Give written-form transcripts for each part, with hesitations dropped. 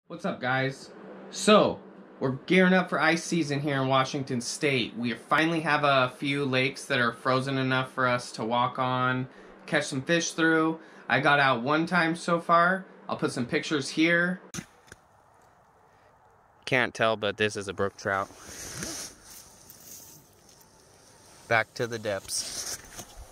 What's up, guys? So, we're gearing up for ice season here in Washington State. We finally have a few lakes that are frozen enough for us to walk on, catch some fish through. I got out one time so far. I'll put some pictures here. Can't tell, but this is a brook trout. Back to the depths.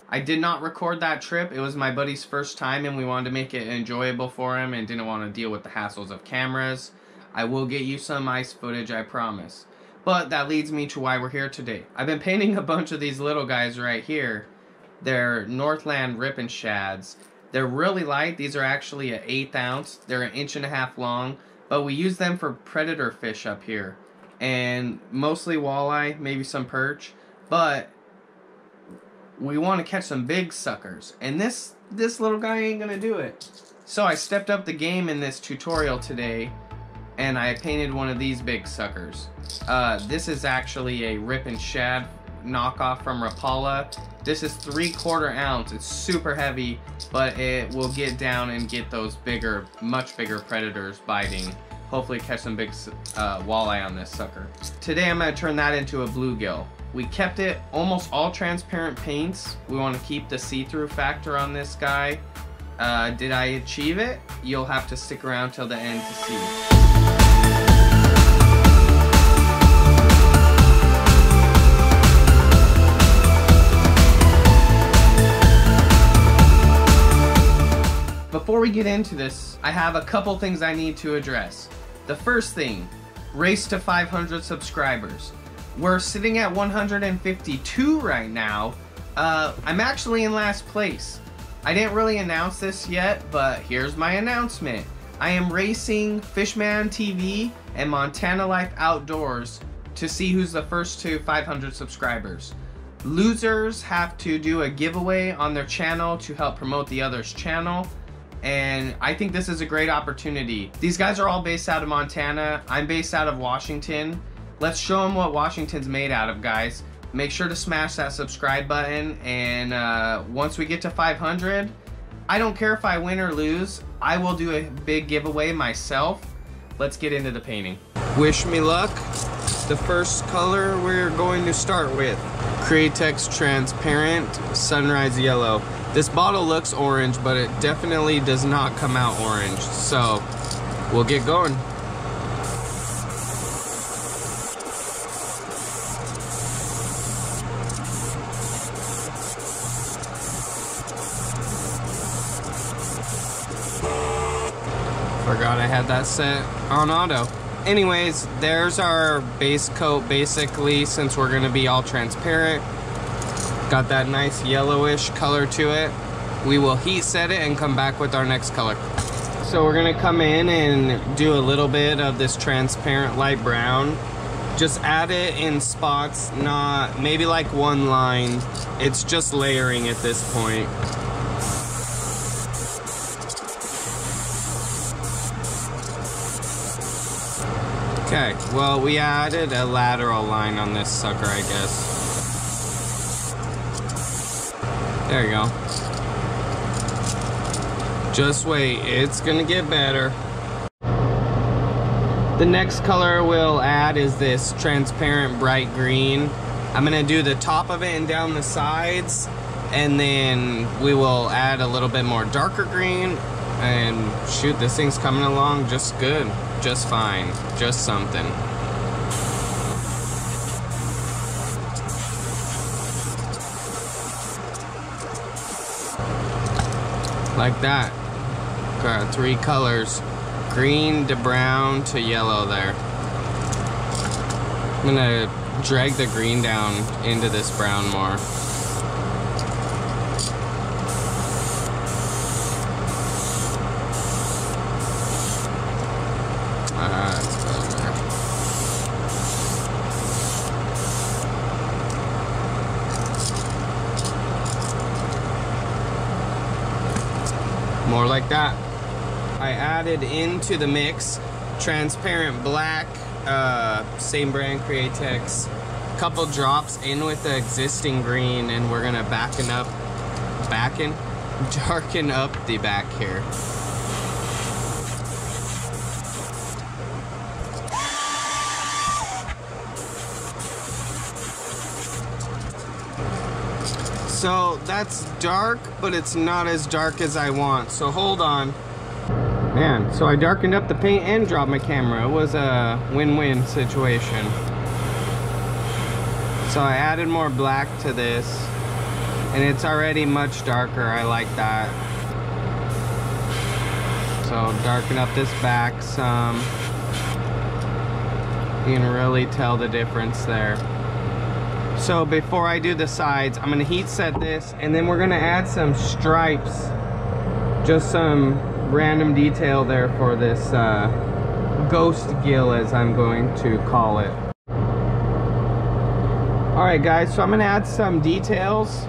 I did not record that trip. It was my buddy's first time and we wanted to make it enjoyable for him and didn't want to deal with the hassles of cameras. I will get you some ice footage, I promise. But that leads me to why we're here today. I've been painting a bunch of these little guys right here. They're Northland Rippin' Shads. They're really light. These are actually an 1/8 ounce. They're 1.5 inches long. But we use them for predator fish up here. And mostly walleye, maybe some perch. But we want to catch some big suckers, and this little guy ain't gonna do it. So I stepped up the game in this tutorial today and I painted one of these big suckers. This is actually a Rippin' Shad knockoff from Rapala. This is 3/4 ounce. It's super heavy, but it will get down and get those bigger, much bigger predators biting. Hopefully catch some big walleye on this sucker. Today I'm gonna turn that into a bluegill. We kept it almost all transparent paints. We want to keep the see-through factor on this guy. Did I achieve it? You'll have to stick around till the end to see. Before we get into this, I have a couple things I need to address. The first thing, race to 500 subscribers. We're sitting at 152 right now. I'm actually in last place. I didn't really announce this yet, but here's my announcement. I am racing Fishman TV and Montana Life Outdoors to see who's the first to 500 subscribers. Losers have to do a giveaway on their channel to help promote the other's channel. And I think this is a great opportunity. These guys are all based out of Montana. I'm based out of Washington. Let's show them what Washington's made out of, guys. Make sure to smash that subscribe button, and once we get to 500, I don't care if I win or lose, I will do a big giveaway myself. Let's get into the painting. Wish me luck. The first color we're going to start with, Createx Transparent Sunrise Yellow. This bottle looks orange, but it definitely does not come out orange, so we'll get going. Forgot I had that set on auto. Anyways, there's our base coat basically, since we're gonna be all transparent. Got that nice yellowish color to it. We will heat set it and come back with our next color. So we're gonna come in and do a little bit of this transparent light brown. Just add it in spots, not maybe like one line. It's just layering at this point. Okay, well, we added a lateral line on this sucker, I guess. There you go. Just wait, it's gonna get better. The next color we'll add is this transparent bright green. I'm gonna do the top of it and down the sides, and then we will add a little bit more darker green. And shoot, this thing's coming along just good, just fine, just something. Like that. Got 3 colors, green to brown to yellow there. I'm gonna drag the green down into this brown more. More like that. I added into the mix transparent black, same brand, Createx. Couple drops in with the existing green, and we're gonna darken up the back here. So that's dark, but it's not as dark as I want. So hold on. Man, so I darkened up the paint and dropped my camera. It was a win-win situation. So I added more black to this, and it's already much darker. I like that. So darken up this back some. You can really tell the difference there. So before I do the sides, I'm gonna heat set this, and then we're gonna add some stripes. Just some random detail there for this ghost gill, as I'm going to call it. Alright guys, so I'm gonna add some details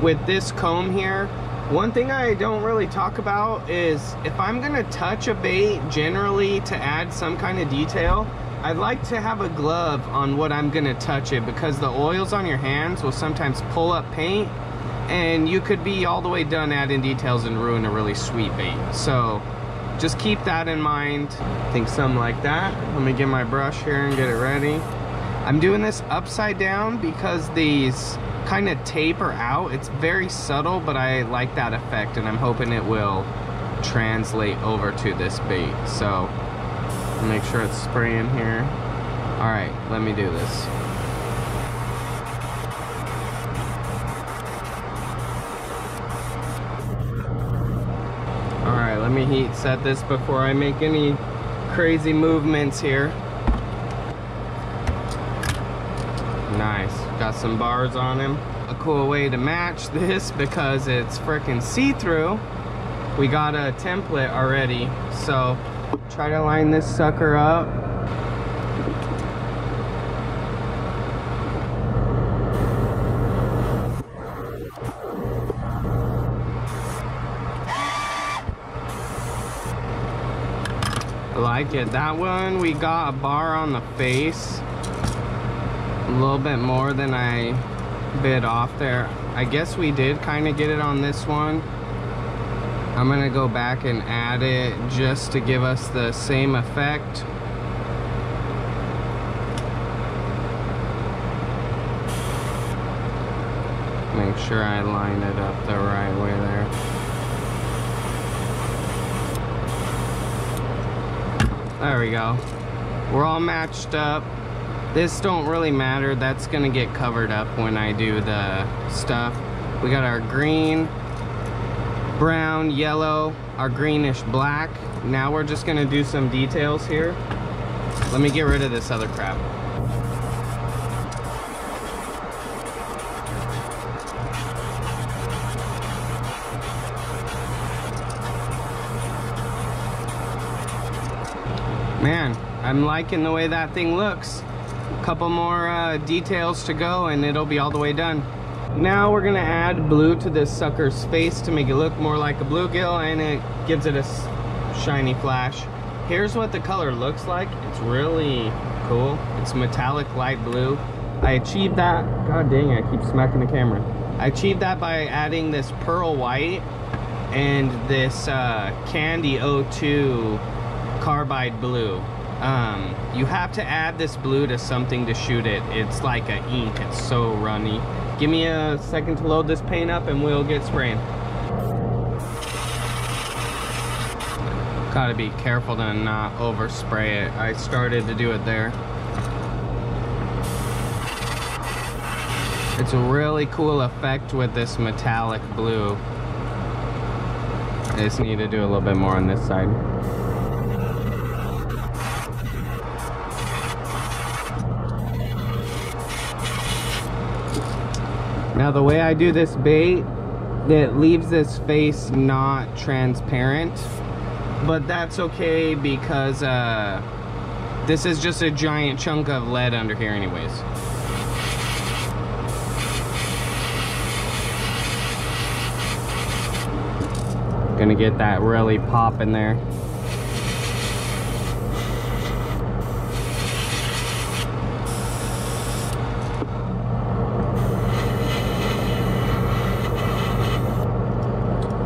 with this comb here. One thing I don't really talk about is if I'm gonna touch a bait generally to add some kind of detail, I'd like to have a glove on what I'm gonna touch it, because the oils on your hands will sometimes pull up paint and you could be all the way done adding details and ruin a really sweet bait. So just keep that in mind. I think something like that. Let me get my brush here and get it ready. I'm doing this upside down because these kind of taper out. It's very subtle, but I like that effect, and I'm hoping it will translate over to this bait. So make sure it's spraying here. All right, let me do this. All right, let me heat set this before I make any crazy movements here. Nice, got some bars on him. A cool way to match this, because it's freaking see-through, we got a template already. So try to line this sucker up. I like it. That one, we got a bar on the face. A little bit more than I bit off there. I guess we did kind of get it on this one. I'm gonna go back and add it just to give us the same effect. Make sure I line it up the right way there. There we go. We're all matched up. This don't really matter. That's gonna get covered up when I do the stuff. We got our green, brown, yellow, our greenish black. Now we're just gonna do some details here. Let me get rid of this other crap. Man, I'm liking the way that thing looks. Couple more details to go and it'll be all the way done. Now we're gonna add blue to this sucker's face to make it look more like a bluegill, and it gives it a shiny flash. Here's what the color looks like. It's really cool. It's metallic light blue. I achieved that. God dang it, I keep smacking the camera. I achieved that by adding this pearl white and this candy 02 carbide blue. You have to add this blue to something to shoot it. It's like an ink. It's so runny. Give me a second to load this paint up and we'll get spraying. Gotta be careful to not overspray it. I started to do it there. It's a really cool effect with this metallic blue. I just need to do a little bit more on this side. Now the way I do this bait, it leaves this face not transparent, but that's okay because this is just a giant chunk of lead under here anyways. Gonna get that really pop in there.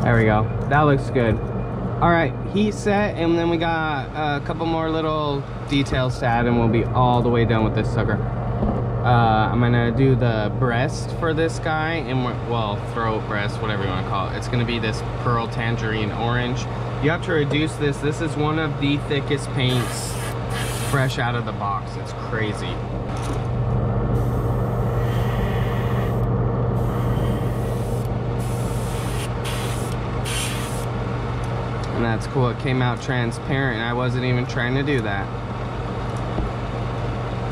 There we go. That looks good. All right, heat set, and then we got a couple more little details to add, and we'll be all the way done with this sucker. I'm gonna do the breast for this guy, and well, throat, breast, whatever you want to call it. It's gonna be this pearl tangerine orange. You have to reduce this. This is one of the thickest paints fresh out of the box. It's crazy. And that's cool. It came out transparent. I wasn't even trying to do that.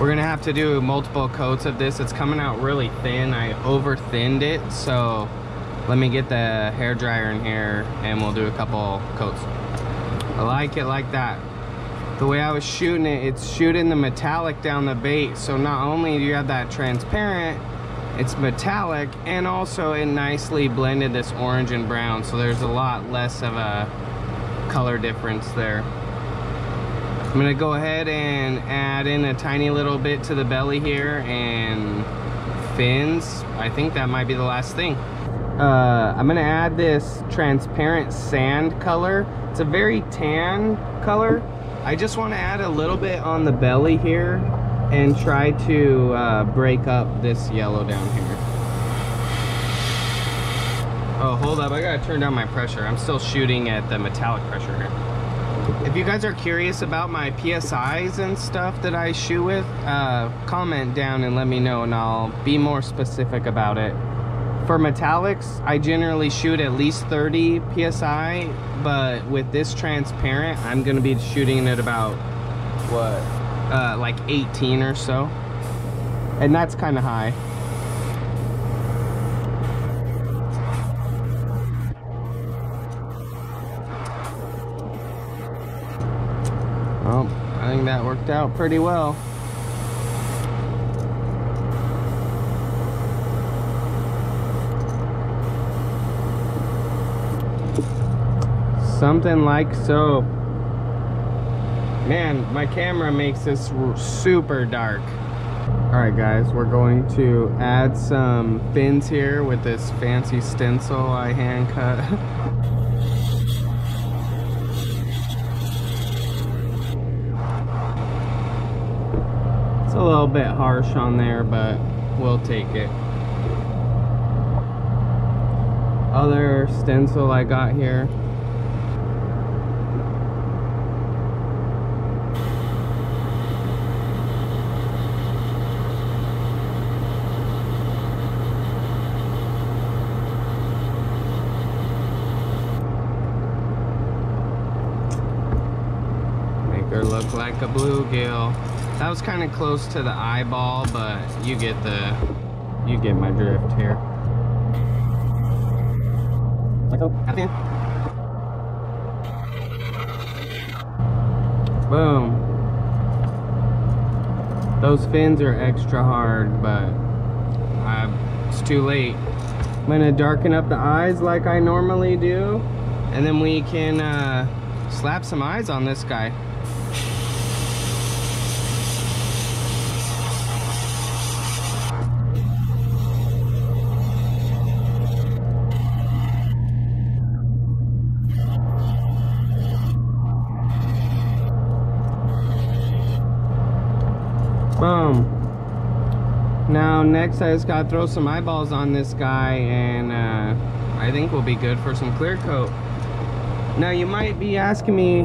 We're gonna have to do multiple coats of this. It's coming out really thin. I over thinned it, so let me get the hair dryer in here and we'll do a couple coats. I like it like that. The way I was shooting it, it's shooting the metallic down the bait, so not only do you have that transparent, it's metallic, and also it nicely blended this orange and brown, so there's a lot less of a color difference there. I'm gonna go ahead and add in a tiny little bit to the belly here and fins. I think that might be the last thing. I'm gonna add this transparent sand color. It's a very tan color. I just want to add a little bit on the belly here and try to break up this yellow down here. Oh, hold up, I gotta turn down my pressure. I'm still shooting at the metallic pressure here. If you guys are curious about my PSIs and stuff that I shoot with, comment down and let me know and I'll be more specific about it. For metallics, I generally shoot at least 30 PSI, but with this transparent, I'm gonna be shooting at about, what, like 18 or so. And that's kind of high. Well, I think that worked out pretty well. Something like so. Man, my camera makes this super dark. All right, guys, we're going to add some fins here with this fancy stencil I hand cut. It's a little bit harsh on there, but we'll take it. Other stencil I got here. Look like a bluegill. That was kind of close to the eyeball, but you get my drift here. Boom. Those fins are extra hard, but it's too late. I'm gonna darken up the eyes like I normally do, and then we can slap some eyes on this guy. Boom. Now next I just gotta throw some eyeballs on this guy, and I think we'll be good for some clear coat. Now you might be asking me,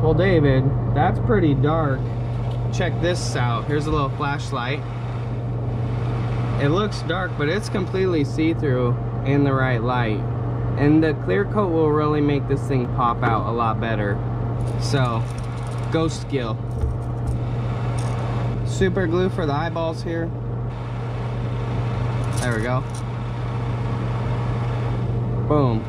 well David, that's pretty dark. Check this out. Here's a little flashlight. It looks dark, but it's completely see-through in the right light. And the clear coat will really make this thing pop out a lot better. So, ghost gill. Super glue for the eyeballs here. There we go. Boom.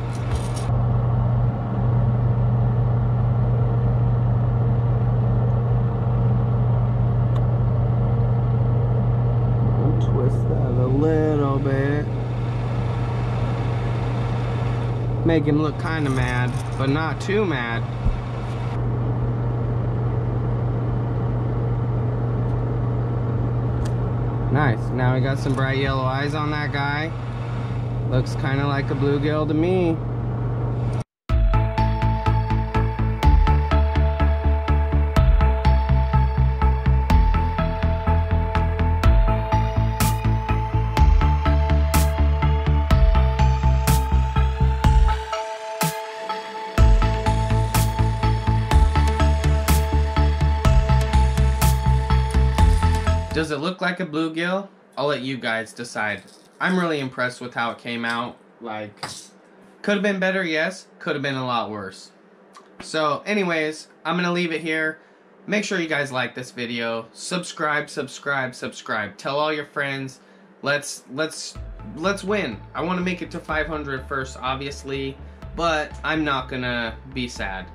I'll twist that a little bit. Make him look kind of mad, but not too mad. Nice. Now we got some bright yellow eyes on that guy. Looks kind of like a bluegill to me. Does it look like a bluegill? I'll let you guys decide. I'm really impressed with how it came out. Like, could have been better, yes. Could have been a lot worse. So, anyways, I'm going to leave it here. Make sure you guys like this video. Subscribe, subscribe, subscribe. Tell all your friends. Let's win. I want to make it to 500 first, obviously, but I'm not going to be sad.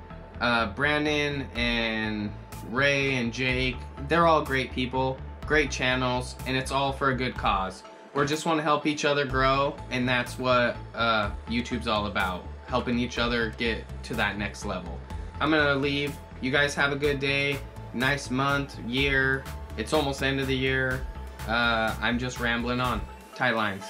Brandon and Ray and Jake, they're all great people, great channels, and it's all for a good cause. We just want to help each other grow, and that's what YouTube's all about, helping each other get to that next level. I'm gonna leave. You guys have a good day, nice month, year. It's almost the end of the year. I'm just rambling on. Tight lines.